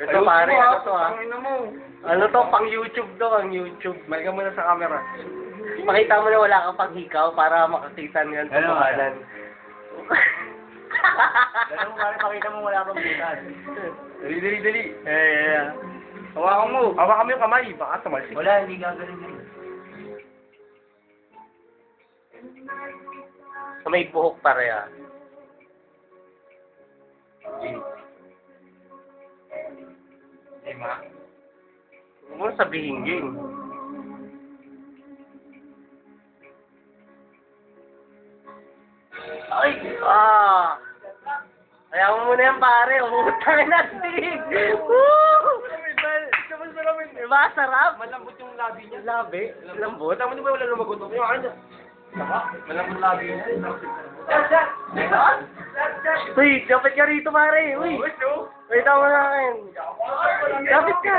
Ito pare, ano to ah? Tangina mo. Ano to, pang YouTube to, pang YouTube. May ka muna sa camera. Pakita mo na wala kang paghikaw para makakita niyan sa totohanan. Ganun pare, pakita mo wala kang butas. Dali. Hawakan mo. Hawakan mo yung kamay. Baka tumalsik. Wala, hindi gagaling yun. Sa may buhok pare ah. Lima. Huwag mo sabihin yun. Ay! Ah! Kaya mo muna yan pare. Umutang na stig! Woo! Diba? Sarap! Malambot yung labi niya. Labi? Lambot? Tama mo ba wala lumagutok? Yung akin niya. Saka? Malambot labi niya. Uy, dapat ka rito pare. Uy! Wait, tama na akin. Dapat ka.